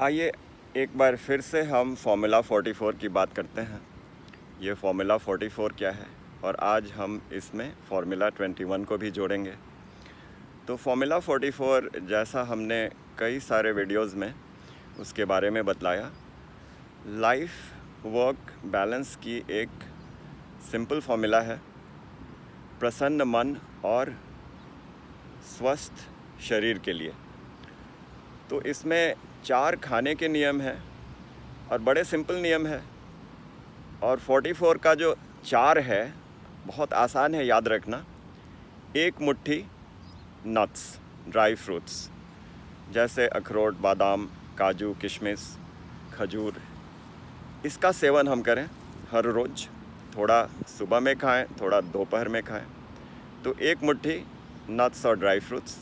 आइए एक बार फिर से हम फार्मूला 44 की बात करते हैं। ये फार्मूला 44 क्या है और आज हम इसमें फार्मूला 21 को भी जोड़ेंगे। तो फार्मूला 44 जैसा हमने कई सारे वीडियोस में उसके बारे में बतलाया, लाइफ वर्क बैलेंस की एक सिंपल फार्मूला है प्रसन्न मन और स्वस्थ शरीर के लिए। तो इसमें 4 खाने के नियम हैं और बड़े सिंपल नियम है। और 44 का जो 4 है बहुत आसान है याद रखना। 1 मुट्ठी नट्स, ड्राई फ्रूट्स जैसे अखरोट, बादाम, काजू, किशमिश, खजूर, इसका सेवन हम करें हर रोज़। थोड़ा सुबह में खाएं, थोड़ा दोपहर में खाएं। तो 1 मुट्ठी नट्स और ड्राई फ्रूट्स।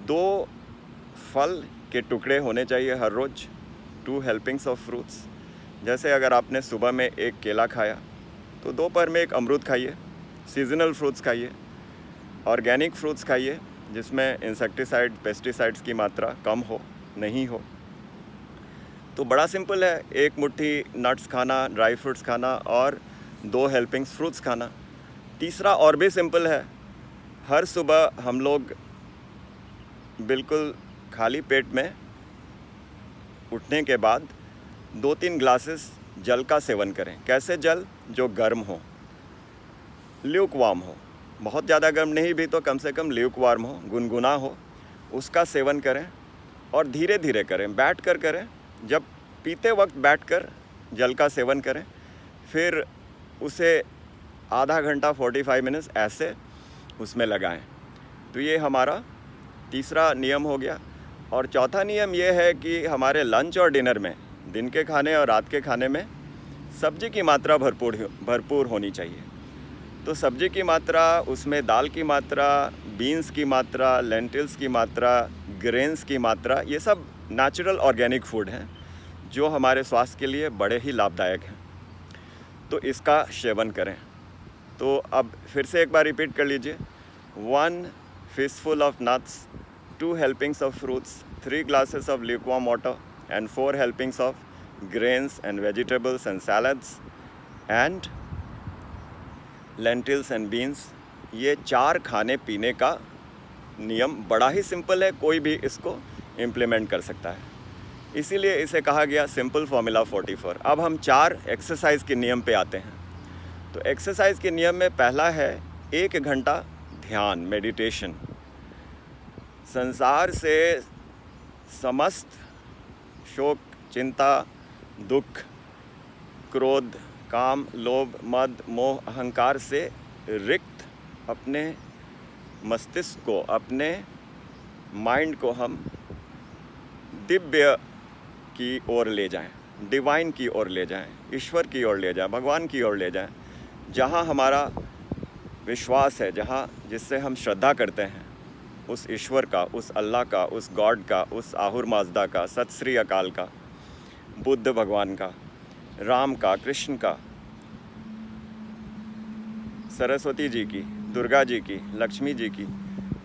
2 फल के टुकड़े होने चाहिए हर रोज़, 2 हेल्पिंग्स ऑफ फ्रूट्स। जैसे अगर आपने सुबह में 1 केला खाया तो दोपहर में 1 अमरूद खाइए। सीजनल फ्रूट्स खाइए, ऑर्गेनिक फ्रूट्स खाइए जिसमें इंसेक्टिसाइड, पेस्टिसाइड्स की मात्रा कम हो, नहीं हो। तो बड़ा सिंपल है, 1 मुट्ठी नट्स खाना, ड्राई फ्रूट्स खाना और 2 हेल्पिंग्स फ्रूट्स खाना। तीसरा और भी सिंपल है, हर सुबह हम लोग बिल्कुल खाली पेट में उठने के बाद 2-3 ग्लासेस जल का सेवन करें। कैसे जल? जो गर्म हो, ल्यूक वार्म हो, बहुत ज़्यादा गर्म नहीं भी तो कम से कम ल्यूक वार्म हो, गुनगुना हो, उसका सेवन करें। और धीरे धीरे करें, बैठ कर करें। जब पीते वक्त बैठकर जल का सेवन करें, फिर उसे आधा घंटा 45 मिनट्स ऐसे उसमें लगाएं। तो ये हमारा तीसरा नियम हो गया। और चौथा नियम ये है कि हमारे लंच और डिनर में, दिन के खाने और रात के खाने में सब्ज़ी की मात्रा भरपूर होनी चाहिए। तो सब्ज़ी की मात्रा, उसमें दाल की मात्रा, बीन्स की मात्रा, लेंटिल्स की मात्रा, ग्रेन्स की मात्रा, ये सब नेचुरल ऑर्गेनिक फूड हैं जो हमारे स्वास्थ्य के लिए बड़े ही लाभदायक हैं। तो इसका सेवन करें। तो अब फिर से एक बार रिपीट कर लीजिए। 1 fistful of nuts, 2 helpings of fruits, 3 glasses of lukewarm water and 4 helpings of grains and vegetables and salads and lentils and beans। ये 4 खाने पीने का नियम बड़ा ही सिंपल है, कोई भी इसको इम्प्लीमेंट कर सकता है, इसीलिए इसे कहा गया सिंपल फार्मूला 44। अब हम 4 एक्सरसाइज के नियम पे आते हैं। तो एक्सरसाइज के नियम में पहला है 1 घंटा ध्यान, मेडिटेशन। संसार से समस्त शोक, चिंता, दुख, क्रोध, काम, लोभ, मद, मोह, अहंकार से रिक्त अपने मस्तिष्क को, अपने माइंड को हम दिव्य की ओर ले जाएं, डिवाइन की ओर ले जाएं, ईश्वर की ओर ले जाएं, भगवान की ओर ले जाएं, जहां हमारा विश्वास है, जहाँ जिससे हम श्रद्धा करते हैं, उस ईश्वर का, उस अल्लाह का, उस गॉड का, उस आहुर माजदा का, सत श्री अकाल का, बुद्ध भगवान का, राम का, कृष्ण का, सरस्वती जी की, दुर्गा जी की, लक्ष्मी जी की,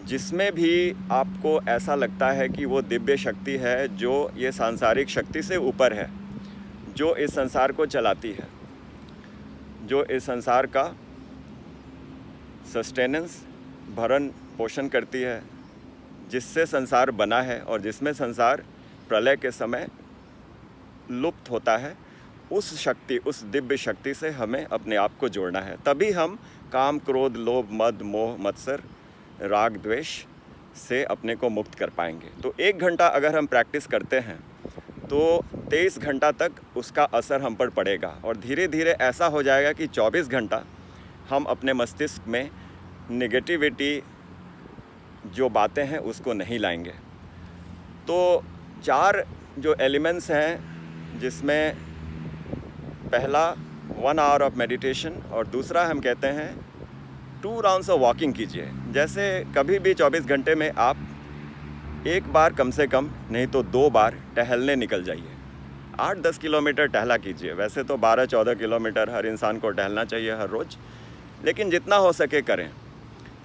जिसमें भी आपको ऐसा लगता है कि वो दिव्य शक्ति है जो ये सांसारिक शक्ति से ऊपर है, जो इस संसार को चलाती है, जो इस संसार का सस्टेनेंस, भरण पोषण करती है, जिससे संसार बना है और जिसमें संसार प्रलय के समय लुप्त होता है, उस शक्ति, उस दिव्य शक्ति से हमें अपने आप को जोड़ना है। तभी हम काम, क्रोध, लोभ, मद, मोह, मत्सर, राग, द्वेष से अपने को मुक्त कर पाएंगे। तो 1 घंटा अगर हम प्रैक्टिस करते हैं तो 23 घंटा तक उसका असर हम पर पड़ेगा और धीरे धीरे ऐसा हो जाएगा कि 24 घंटा हम अपने मस्तिष्क में नेगेटिविटी जो बातें हैं उसको नहीं लाएंगे। तो 4 जो एलिमेंट्स हैं, जिसमें पहला 1 आवर ऑफ मेडिटेशन और दूसरा हम कहते हैं 2 राउंड्स ऑफ वॉकिंग कीजिए। जैसे कभी भी 24 घंटे में आप 1 बार कम से कम, नहीं तो 2 बार टहलने निकल जाइए। 8-10 किलोमीटर टहला कीजिए। वैसे तो 12-14 किलोमीटर हर इंसान को टहलना चाहिए हर रोज़, लेकिन जितना हो सके करें।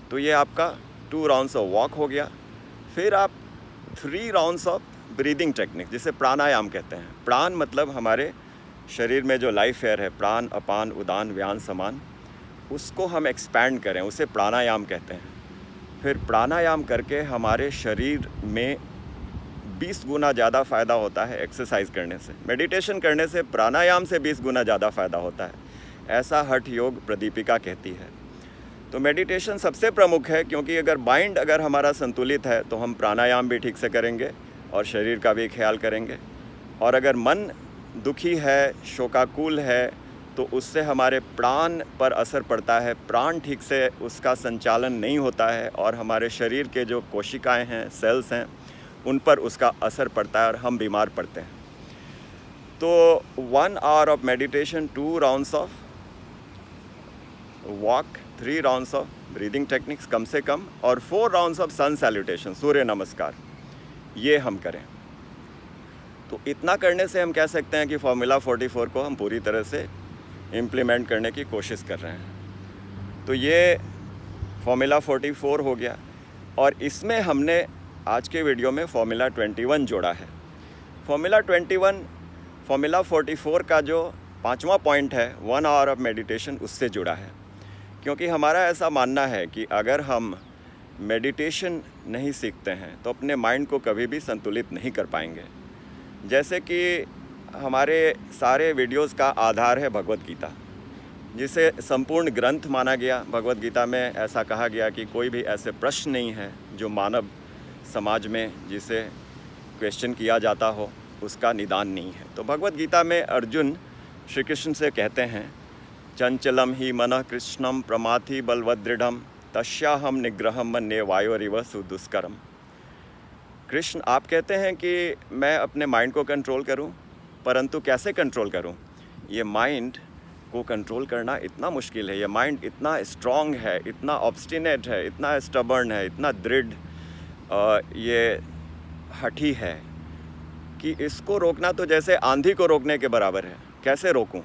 तो ये आपका 2 राउंड्स ऑफ वॉक हो गया। फिर आप 3 राउंड्स ऑफ ब्रीदिंग टेक्निक, जिसे प्राणायाम कहते हैं। प्राण मतलब हमारे शरीर में जो लाइफ एयर है, प्राण, अपान, उदान, व्यान, समान, उसको हम एक्सपैंड करें, उसे प्राणायाम कहते हैं। फिर प्राणायाम करके हमारे शरीर में 20 गुना ज़्यादा फ़ायदा होता है एक्सरसाइज करने से। मेडिटेशन करने से प्राणायाम से 20 गुना ज़्यादा फ़ायदा होता है, ऐसा हठ योग प्रदीपिका कहती है। तो मेडिटेशन सबसे प्रमुख है, क्योंकि अगर माइंड अगर हमारा संतुलित है तो हम प्राणायाम भी ठीक से करेंगे और शरीर का भी ख्याल करेंगे। और अगर मन दुखी है, शोकाकुल है, तो उससे हमारे प्राण पर असर पड़ता है। प्राण ठीक से उसका संचालन नहीं होता है और हमारे शरीर के जो कोशिकाएं हैं, सेल्स हैं, उन पर उसका असर पड़ता है और हम बीमार पड़ते हैं। तो 1 hour of meditation, 2 rounds of walk, 3 rounds of breathing techniques कम से कम, और 4 rounds of sun salutation, Surya Namaskar, ये हम करें। तो इतना करने से हम कह सकते हैं कि फॉर्मूला 44 को हम पूरी तरह से इम्प्लीमेंट करने की कोशिश कर रहे हैं। तो ये फॉर्मूला 44 हो गया, और इसमें हमने आज के वीडियो में फॉर्मूला 21 जोड़ा है। फॉर्मूला 21 फॉर्मूला 44 का जो 5वां पॉइंट है, 1 hour ऑफ मेडिटेशन, उससे जुड़ा है। क्योंकि हमारा ऐसा मानना है कि अगर हम मेडिटेशन नहीं सीखते हैं तो अपने माइंड को कभी भी संतुलित नहीं कर पाएंगे। जैसे कि हमारे सारे वीडियोस का आधार है भगवत गीता, जिसे संपूर्ण ग्रंथ माना गया। भगवत गीता में ऐसा कहा गया कि कोई भी ऐसे प्रश्न नहीं है जो मानव समाज में जिसे क्वेश्चन किया जाता हो, उसका निदान नहीं है। तो भगवत गीता में अर्जुन श्री कृष्ण से कहते हैं, चंचलम ही मनः कृष्णम प्रमाथि बलवदृढ़म तस्याहम निग्रहम मन्ये वायोरिव सुदुष्करम। कृष्ण, आप कहते हैं कि मैं अपने माइंड को कंट्रोल करूं, परंतु कैसे कंट्रोल करूं? ये माइंड को कंट्रोल करना इतना मुश्किल है। ये माइंड इतना स्ट्रॉन्ग है, इतना ऑब्स्टिनेट है, इतना स्टबर्न है, इतना दृढ़, ये हठी है कि इसको रोकना तो जैसे आंधी को रोकने के बराबर है। कैसे रोकूं?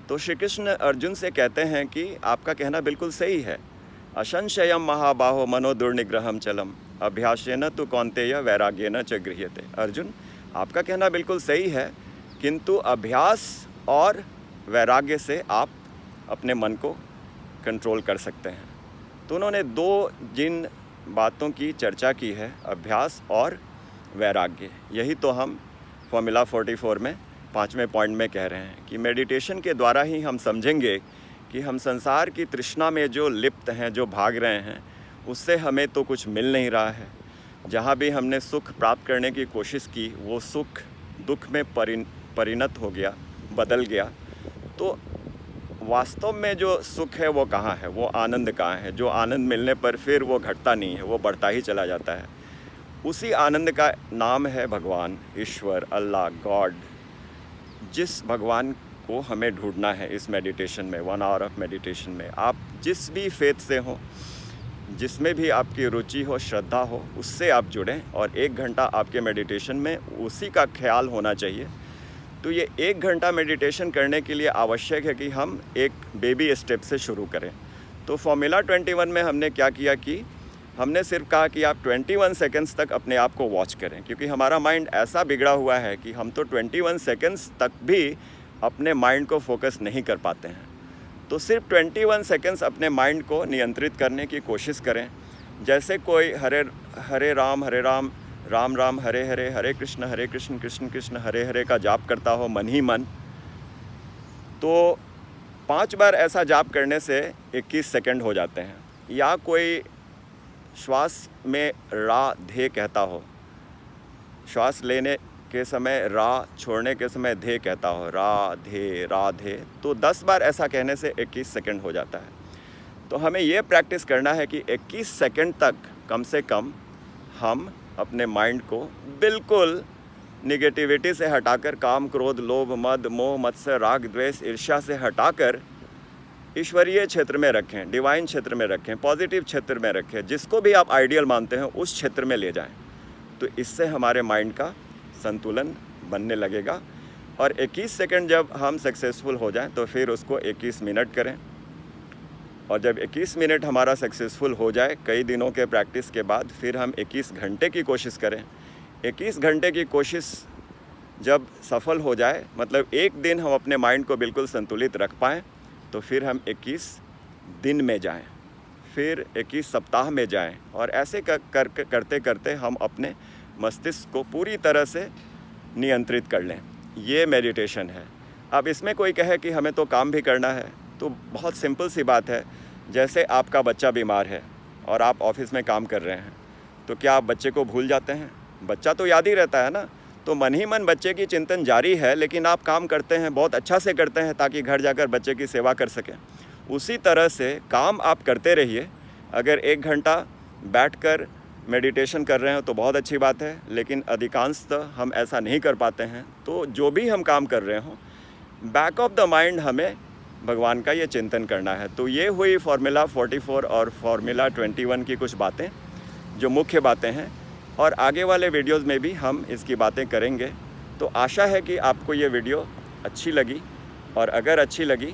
तो श्री कृष्ण अर्जुन से कहते हैं कि आपका कहना बिल्कुल सही है। असंशयम महाबाहो मनो दुर्निग्रहम चलम अभ्यासेन तु कौन्तेय वैराग्येन च गृह्यते। अर्जुन, आपका कहना बिल्कुल सही है, किंतु अभ्यास और वैराग्य से आप अपने मन को कंट्रोल कर सकते हैं। तो उन्होंने 2 जिन बातों की चर्चा की है, अभ्यास और वैराग्य, यही तो हम फॉर्मूला 44 में 5वें पॉइंट में कह रहे हैं कि मेडिटेशन के द्वारा ही हम समझेंगे कि हम संसार की तृष्णा में जो लिप्त हैं, जो भाग रहे हैं, उससे हमें तो कुछ मिल नहीं रहा है। जहाँ भी हमने सुख प्राप्त करने की कोशिश की, वो सुख दुख में परिणत हो गया, बदल गया। तो वास्तव में जो सुख है वो कहाँ है, वो आनंद कहाँ है? जो आनंद मिलने पर फिर वो घटता नहीं है, वो बढ़ता ही चला जाता है। उसी आनंद का नाम है भगवान, ईश्वर, अल्लाह, गॉड। जिस भगवान को हमें ढूंढना है इस मेडिटेशन में, 1 hour ऑफ मेडिटेशन में, आप जिस भी फेथ से हो, जिसमें भी आपकी रुचि हो, श्रद्धा हो, उससे आप जुड़ें और 1 घंटा आपके मेडिटेशन में उसी का ख्याल होना चाहिए। तो ये 1 घंटा मेडिटेशन करने के लिए आवश्यक है कि हम एक बेबी स्टेप से शुरू करें। तो फॉर्मूला 21 में हमने क्या किया कि हमने सिर्फ कहा कि आप 21 सेकंड्स तक अपने आप को वॉच करें, क्योंकि हमारा माइंड ऐसा बिगड़ा हुआ है कि हम तो 21 सेकंड्स तक भी अपने माइंड को फोकस नहीं कर पाते हैं। तो सिर्फ 21 सेकंड्स अपने माइंड को नियंत्रित करने की कोशिश करें। जैसे कोई हरे राम राम राम हरे हरे, हरे कृष्ण कृष्ण कृष्ण हरे हरे का जाप करता हो मन ही मन। तो 5 बार ऐसा जाप करने से 21 सेकंड हो जाते हैं। या कोई श्वास में राधे कहता हो, श्वास लेने के समय रा, छोड़ने के समय धे कहता हो, राधे राधे, तो 10 बार ऐसा कहने से 21 सेकंड हो जाता है। तो हमें ये प्रैक्टिस करना है कि 21 सेकंड तक कम से कम हम अपने माइंड को बिल्कुल निगेटिविटी से हटाकर, काम क्रोध लोभ मद मोह मत्सर राग द्वेष ईर्ष्या से हटाकर ईश्वरीय क्षेत्र में रखें, डिवाइन क्षेत्र में रखें, पॉजिटिव क्षेत्र में रखें, जिसको भी आप आइडियल मानते हैं उस क्षेत्र में ले जाएं। तो इससे हमारे माइंड का संतुलन बनने लगेगा। और 21 सेकंड जब हम सक्सेसफुल हो जाएं तो फिर उसको 21 मिनट करें। और जब 21 मिनट हमारा सक्सेसफुल हो जाए कई दिनों के प्रैक्टिस के बाद, फिर हम 21 घंटे की कोशिश करें। 21 घंटे की कोशिश जब सफल हो जाए, मतलब एक दिन हम अपने माइंड को बिल्कुल संतुलित रख पाएँ, तो फिर हम 21 दिन में जाएं, फिर 21 सप्ताह में जाएं, और ऐसे करते करते हम अपने मस्तिष्क को पूरी तरह से नियंत्रित कर लें। ये मेडिटेशन है। अब इसमें कोई कहे कि हमें तो काम भी करना है, तो बहुत सिंपल सी बात है। जैसे आपका बच्चा बीमार है और आप ऑफिस में काम कर रहे हैं, तो क्या आप बच्चे को भूल जाते हैं? बच्चा तो याद ही रहता है ना। तो मन ही मन बच्चे की चिंतन जारी है, लेकिन आप काम करते हैं, बहुत अच्छा से करते हैं, ताकि घर जाकर बच्चे की सेवा कर सकें। उसी तरह से काम आप करते रहिए। अगर 1 घंटा बैठकर मेडिटेशन कर रहे हैं तो बहुत अच्छी बात है, लेकिन अधिकांशतः हम ऐसा नहीं कर पाते हैं। तो जो भी हम काम कर रहे हों, बैक ऑफ द माइंड हमें भगवान का ये चिंतन करना है। तो ये हुई फार्मूला 44 और फार्मूला 21 की कुछ बातें, जो मुख्य बातें हैं, और आगे वाले वीडियोज़ में भी हम इसकी बातें करेंगे। तो आशा है कि आपको ये वीडियो अच्छी लगी, और अगर अच्छी लगी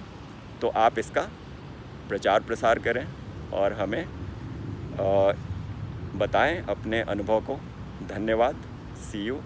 तो आप इसका प्रचार प्रसार करें और हमें बताएं अपने अनुभव को। धन्यवाद। सी यू।